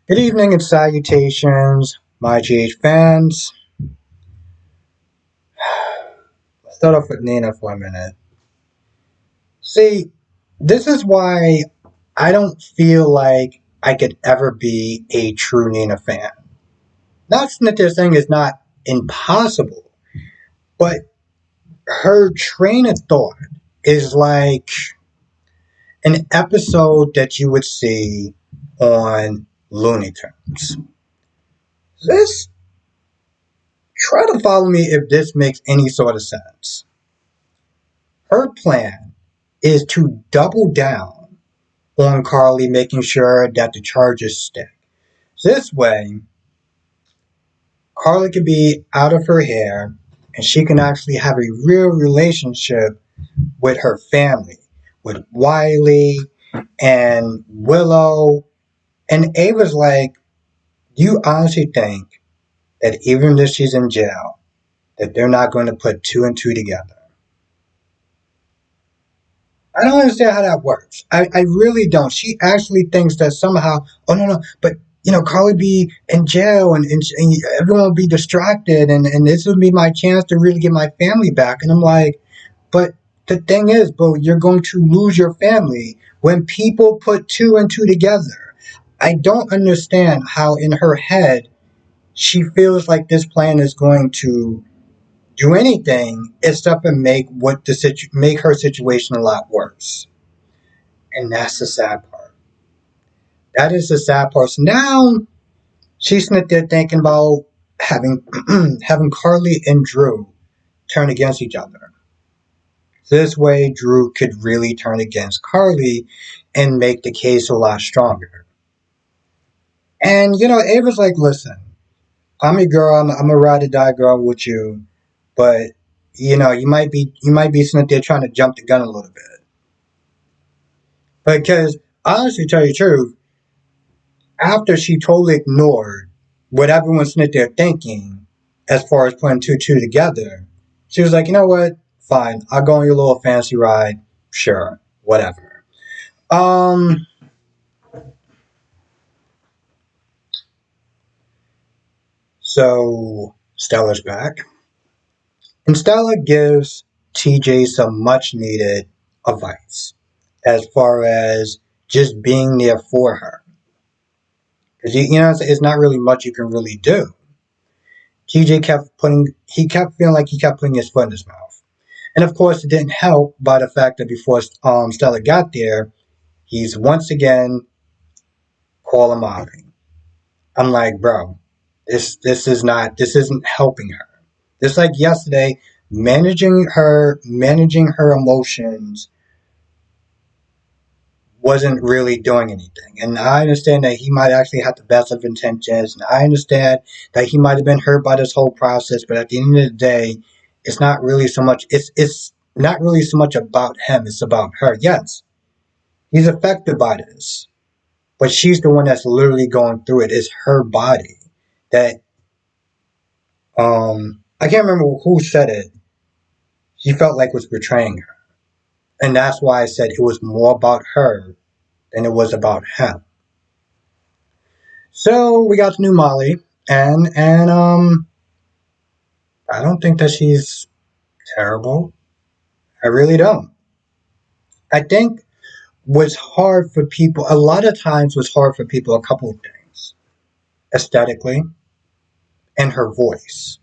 Good evening and salutations, my GH fans. Let's start off with Nina for a minute. See, this is why I don't feel like I could ever be a true Nina fan. Not that this thing is not impossible, but her train of thought is like an episode that you would see on Looney Tunes. This Try to follow me if this makes any sort of sense. Her plan is to double down on Carly, making sure that the charges stick. This way, Carly can be out of her hair and she can actually have a real relationship with her family, with Wiley and Willow. And Ava's like, do you honestly think that even if she's in jail, that they're not going to put two and two together? I don't understand how that works. I really don't. She actually thinks that somehow, oh no, no, but Carly be in jail and everyone will be distracted and this would be my chance to really get my family back. And I'm like, but the thing is, bro, you're going to lose your family when people put two and two together. I don't understand how in her head she feels like this plan is going to do anything except for make her situation a lot worse. And that's the sad part. That is the sad part. So now she's sitting there thinking about having having Carly and Drew turn against each other. This way, Drew could really turn against Carly and make the case a lot stronger. And Ava's like, "Listen, I'm your girl. I'm a ride or die girl with you, but you might be sitting there trying to jump the gun a little bit because honestly, tell you the truth, after she totally ignored what everyone's sitting there thinking as far as putting two together, she was like, you know what? Fine. I'll go on your little fancy ride. Sure. Whatever. Um, so Stella's back. And Stella gives TJ some much needed advice as far as just being there for her. Because it's not really much you can really do. TJ kept feeling like he kept putting his foot in his mouth. And of course, it didn't help by the fact that before Stella got there, he's once again calling Molly. I'm like, bro, this isn't helping her. Just like yesterday, managing her emotions wasn't really doing anything. And I understand that he might actually have the best of intentions, and I understand that he might have been hurt by this whole process. But at the end of the day, it's not really so much. It's not really so much about him. It's about her. Yes, he's affected by this, but she's the one that's literally going through it. It's her body that I can't remember who said it. She felt like was betraying her, and that's why I said it was more about her than it was about him. So we got the new Molly, and I don't think that she's terrible. I really don't. I think what's hard for people a lot of times what's hard for people a couple of things. Aesthetically and her voice.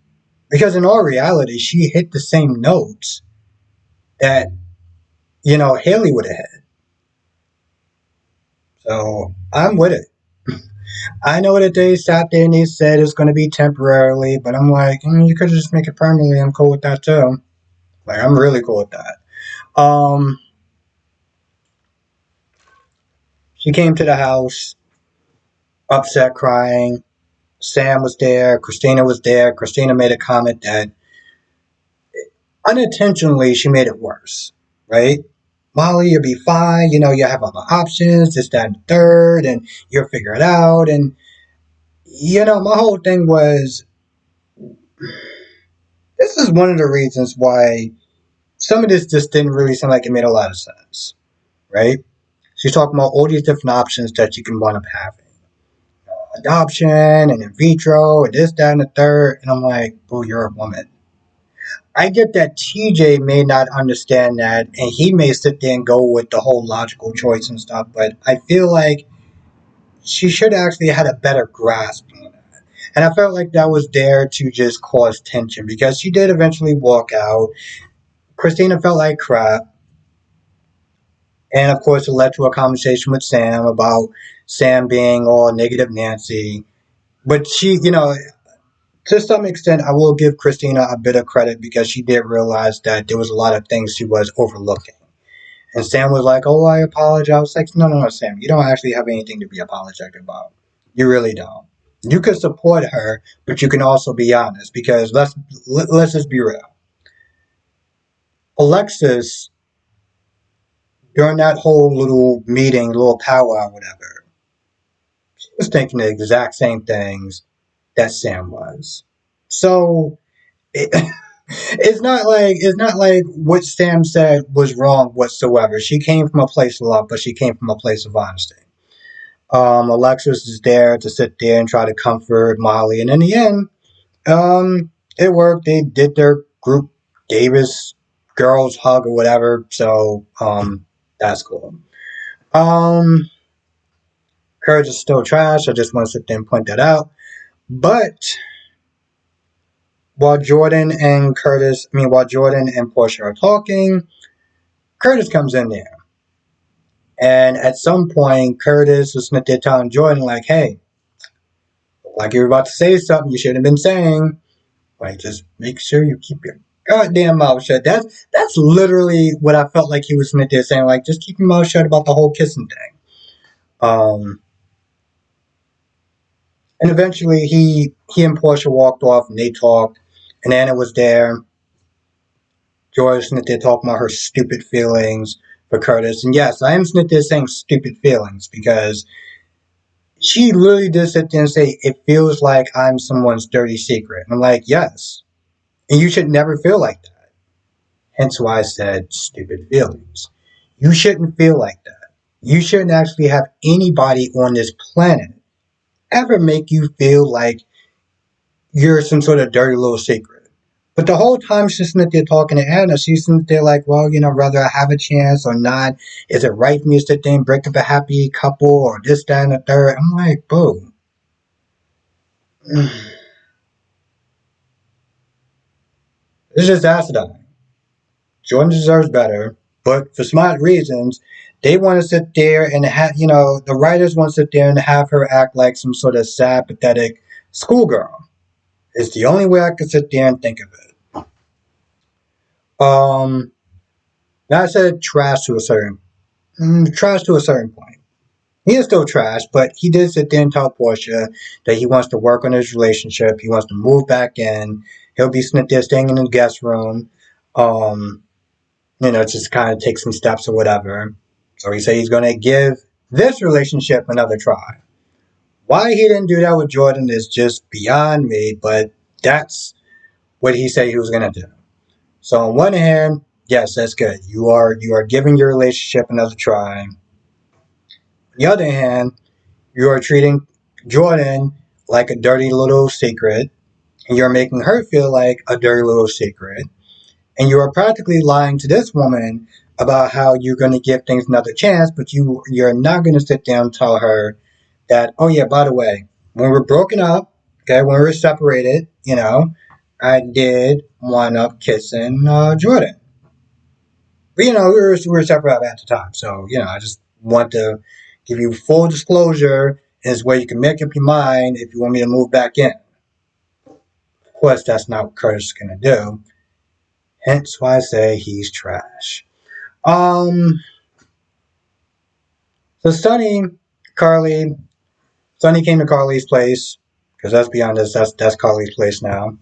Because in all reality, she hit the same notes that, Haley would have hit. So I'm with it. I know that they sat there and they said it's going to be temporarily, but I'm like, you could just make it permanently. I'm cool with that too. Like, I'm really cool with that. Um, she came to the house, upset, crying. Sam was there. Christina was there. Christina made a comment that unintentionally she made it worse, right? Molly, you'll be fine. You have other options, this, that, and the third, and you'll figure it out. And, my whole thing was this is one of the reasons why some of this just didn't really seem like it made a lot of sense, right? She's talking about all these different options that you can wind up having. adoption and in vitro and this, that, and the third. And I'm like, bro, you're a woman. I get that TJ may not understand that, and he may sit there and go with the whole logical choice and stuff, but I feel like she should actually had a better grasp on that. And I felt like that was there to just cause tension because she did eventually walk out. Christina felt like crap. And of course, it led to a conversation with Sam about Sam being all negative Nancy. But she, to some extent, I will give Christina a bit of credit because she did realize that there was a lot of things she was overlooking. And Sam was like, "Oh, I apologize." I was like, "No, no, no, Sam. You don't actually have anything to be apologetic about. You really don't. You can support her, but you can also be honest because let's just be real. Alexis, during that whole little meeting, little powwow, whatever, she was thinking the exact same things that Sam was. So it, it's not like what Sam said was wrong whatsoever. She came from a place of love, but she came from a place of honesty. Alexis is there to sit there and try to comfort Molly, and in the end, it worked. They did their group Davis girls hug or whatever, so that's cool. Um, Courage is still trash. I just want to sit there and point that out. But while Jordan and Portia are talking, Curtis comes in there. And at some point, Curtis was sitting there telling Jordan, like, hey, like you're about to say something you shouldn't have been saying. Like, just make sure you keep your goddamn mouth shut. That's literally what I felt like he was sitting there saying, like, just keep your mouth shut about the whole kissing thing. Um, and eventually he and Portia walked off and they talked, and Anna was there. Joyce sitting there talking about her stupid feelings for Curtis. And yes, I am sitting there saying stupid feelings because she literally did sit there and say, it feels like I'm someone's dirty secret. And I'm like, yes. And you should never feel like that. Hence why I said stupid feelings. You shouldn't feel like that. You shouldn't actually have anybody on this planet ever make you feel like you're some sort of dirty little secret. But the whole time she's sitting there talking to Anna, she's sitting there like, well, whether I have a chance or not, is it right for me to sit there and break up a happy couple or this, that, and the third? I'm like, boo. It's just acidine. Jordan deserves better, but for smart reasons, they want to sit there and the writers want to sit there and have her act like some sort of sad, pathetic schoolgirl. It's the only way I could sit there and think of it. Um, now I said trash to a certain point. He is still trash, but he did sit there and tell Portia that he wants to work on his relationship. He wants to move back in. He'll be sitting there staying in the guest room. Um, just kind of take some steps or whatever. So he said he's going to give this relationship another try. Why he didn't do that with Jordan is just beyond me, but that's what he said he was going to do. So on one hand, yes, that's good. You are giving your relationship another try. On the other hand, you are treating Jordan like a dirty little secret, and you're making her feel like a dirty little secret. And you are practically lying to this woman about how you're going to give things another chance, but you're not going to sit down and tell her that, oh yeah, by the way, when we're broken up, okay, when we were separated, I did wind up kissing Jordan. But we were separate at the time, so I just want to give you full disclosure is where you can make up your mind if you want me to move back in. Of course, that's not what Curtis is going to do. Hence why I say he's trash. Um, so Carly, Sonny came to Carly's place because let's be honest, that's Carly's place now.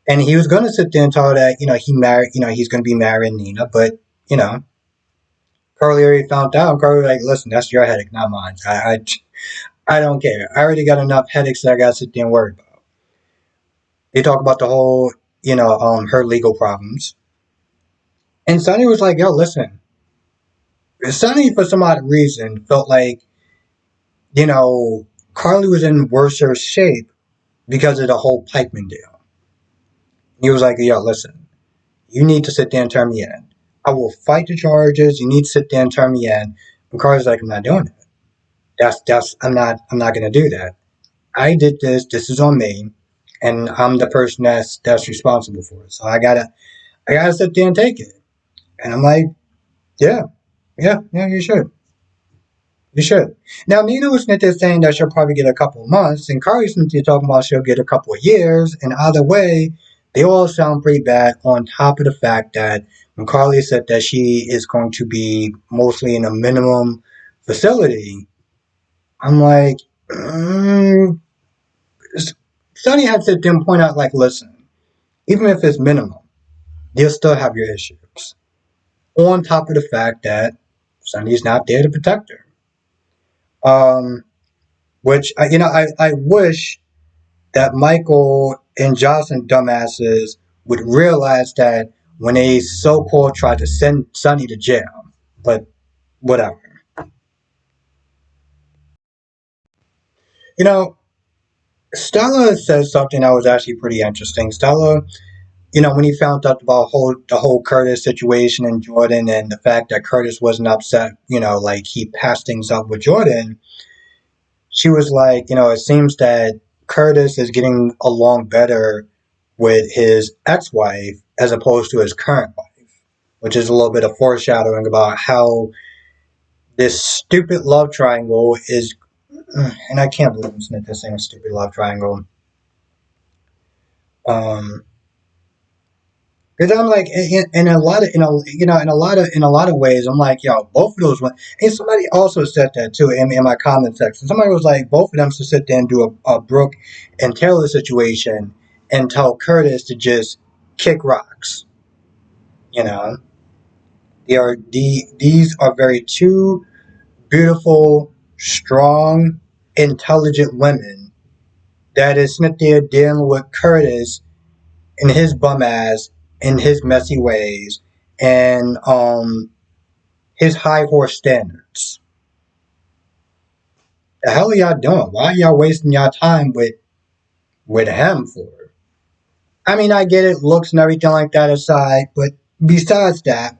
And he was going to sit there and tell her that he's going to be marrying Nina, but you know, Carly already found out. Carly was like, listen, that's your headache, not mine. I don't care. I already got enough headaches that I got to sit there and worry about. They talk about the whole, her legal problems. And Sonny was like, yo, listen. Sonny, for some odd reason, felt like, you know, Carly was in worse shape because of the whole pikeman deal. He was like, yo, listen, you need to sit there and turn me in. I will fight the charges. You need to sit there and turn me in. And Carly's like, I'm not doing it. I'm not gonna do that. I did this. This is on me, and I'm the person that's responsible for it. So I gotta sit there and take it. And I'm like, yeah, yeah, yeah, you should. You should. Now, Nina was there saying that she'll probably get a couple of months, and Carly's talking about she'll get a couple of years. And either way, they all sound pretty bad. On top of the fact that when Carly said that she is going to be mostly in a minimum facility, I'm like, Sonny had to then point out, like, listen, even if it's minimum, you'll still have your issues. On top of the fact that Sonny's not there to protect her. Um, which I wish that Michael and Jocelyn dumbasses would realize that when they so-called tried to send Sonny to jail. But whatever. You know, Stella said something that was actually pretty interesting. Stella, when he found out about the whole Curtis situation and Jordan and the fact that Curtis wasn't upset, like he passed things up with Jordan, she was like, it seems that Curtis is getting along better with his ex-wife as opposed to his current wife, which is a little bit of foreshadowing about how this stupid love triangle is, and I can't believe I'm saying this thing, stupid love triangle. Um, because I'm like, in a lot of, in a lot of ways, I'm like, yo, both of those ones. And somebody also said that too in my comment section. Somebody was like, both of them should sit there and do a Brooke and Taylor situation and tell Curtis to just kick rocks. You know, these are very two beautiful, strong, intelligent women that is sitting there dealing with Curtis and his bum ass and his messy ways and his high horse standards. The hell are y'all doing? Why are y'all wasting y'all time with him for? I mean, I get it, looks and everything like that aside, but besides that,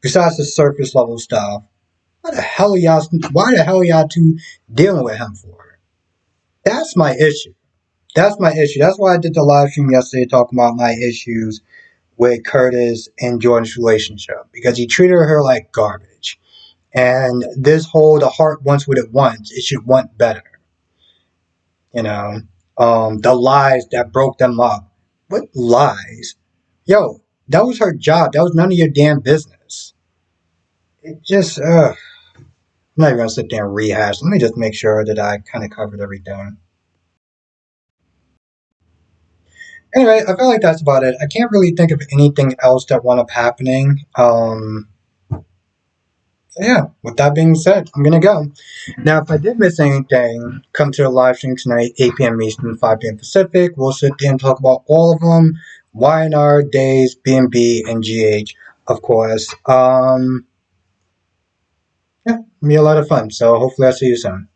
besides the surface level stuff, why the hell are y'all two dealing with him for? That's my issue. That's my issue. That's why I did the live stream yesterday talking about my issues with Curtis and Jordan's relationship because he treated her like garbage. And this whole the heart wants what it wants, it should want better. You know, the lies that broke them up. What lies? Yo, that was her job. That was none of your damn business. It just, I'm not even gonna sit there and rehash. Let me just make sure that I kind of covered everything. Anyway, I feel like that's about it. I can't really think of anything else that wound up happening. So yeah, with that being said, I'm gonna go. Now, if I did miss anything, come to the live stream tonight, 8 p.m. Eastern, 5 p.m. Pacific. We'll sit there and talk about all of them. YNR, Days, B&B, and GH, of course. Yeah, it'll be a lot of fun. So hopefully I'll see you soon.